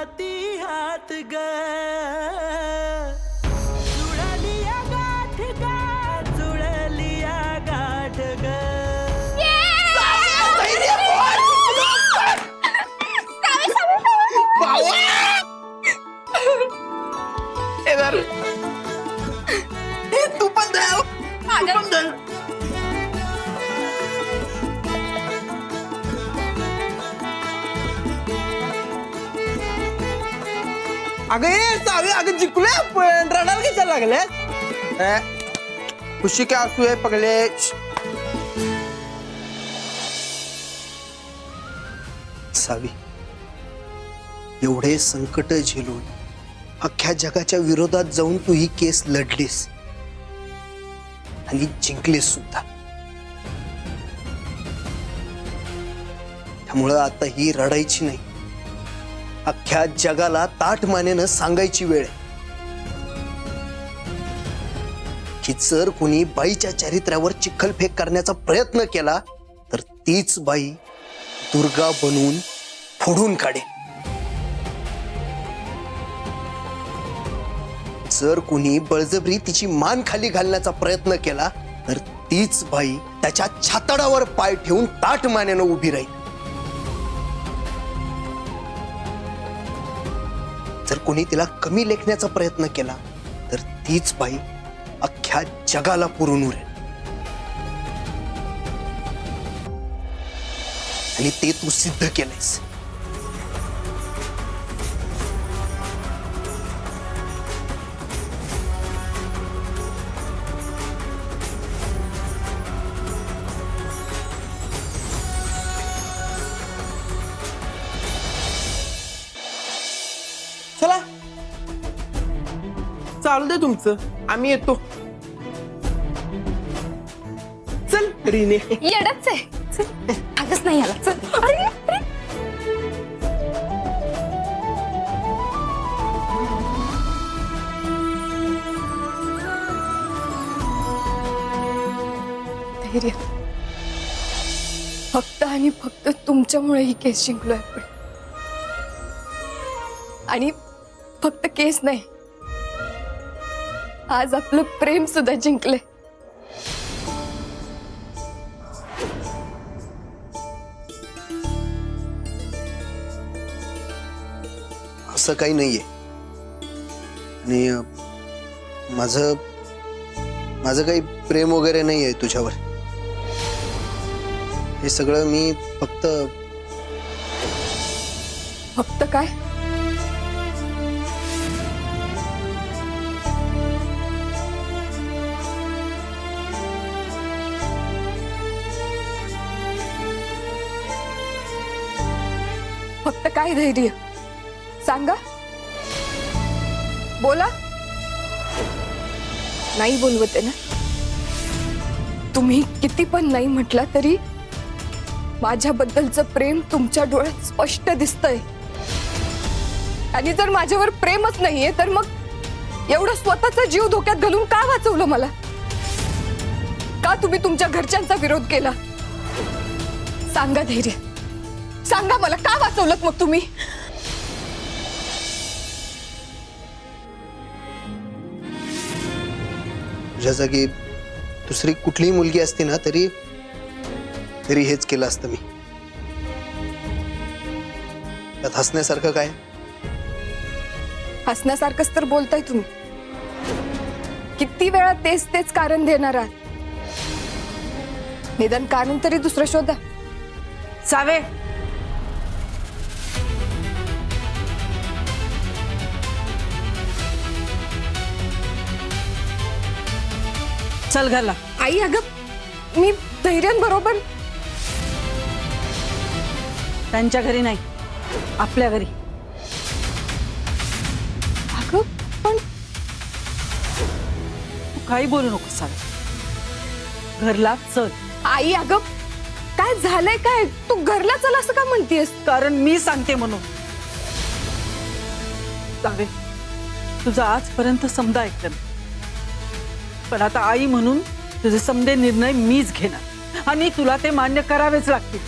हाती हात ग जुळलिया गाठ ग जुळलिया गाठ ग तू पण धर. अगं ये चावी अगं जिंकलोय आपण रडायला कशाला लागले खुशी काय असू आहे पगले सावी एवढे संकट झेलून अख्ख्या जगाच्या विरोधात जाऊन तू ही केस लढलीस आणि जिंकलीस सुद्धा. त्यामुळं आता ही रडायची नाही, अख्ख्या जगाला ताठ मानेनं सांगायची वेळ आहे की जर कोणी बाईच्या चारित्र्यावर चिखलफेक करण्याचा प्रयत्न केला तर तीच बाई दुर्गा बनवून फोडून काढेल. जर कोणी बळजबरी तिची मान खाली घालण्याचा प्रयत्न केला तर तीच बाई त्याच्या छातडावर पाय ठेवून ताठ मानेनं उभी राहील. जर कोणी तिला कमी लेखण्याचा प्रयत्न केला तर तीच बाई अख्ख्या जगाला पुरून उरेल. आणि ते तू सिद्ध केलंयस. चला चालू दे तुमचं आम्ही येतो. चल रीने येडच आहे चल. आगच नाही आला चल. अरे, अरे. धैर्य फक्त आणि फक्त तुमच्यामुळे ही केस जिंकलोय आपण. आणि फक्त केस नाही, आज आपलं प्रेम सुद्धा जिंकले. असं काही नाहीये. आणि माझं माझं काही प्रेम वगैरे नाहीये तुझ्यावर. हे सगळं मी फक्त फक्त काय? फक्त काय धैर्य सांगा, बोला. नाही बोलवते ना तुम्ही. किती पण नाही म्हटला तरी माझ्याबद्दलचं प्रेम तुमच्या डोळ्यात स्पष्ट दिसतंय. आणि जर माझ्यावर प्रेमच नाहीये तर मग एवढं स्वतःचा जीव धोक्यात घालून का वाचवलं मला? का तुम्ही तुमच्या घरच्यांचा विरोध केला? सांगा धैर्य, सांगा मला का वाचवलं मग तुम्ही? तुझ्या जागी दुसरी कुठलीही मुलगी असती ना तरी तरी हेच केलं असतं मी. त्यात हसण्यासारखं काय? हसण्यासारखंच तर बोलताय तुम्ही. किती वेळा तेच तेच कारण देणार आहात? निदान कारण तरी दुसरं शोधा. सावे चल घरला. आई अगं मी धैर्यांबरोबर. त्यांच्या घरी नाही, आपल्या घरी. अगं पण तू काही बोलू नको सावे. घरला चल. आई अगं काय झालंय काय? तू घरला चल असं का म्हणतेस? कारण मी सांगते म्हणून. सावे तुझं आजपर्यंत समजा ऐकलं नाही. पण आता आई म्हणून तुझे समदे निर्णय मीच घेणार आणि तुला ते मान्य करावेच लागतील.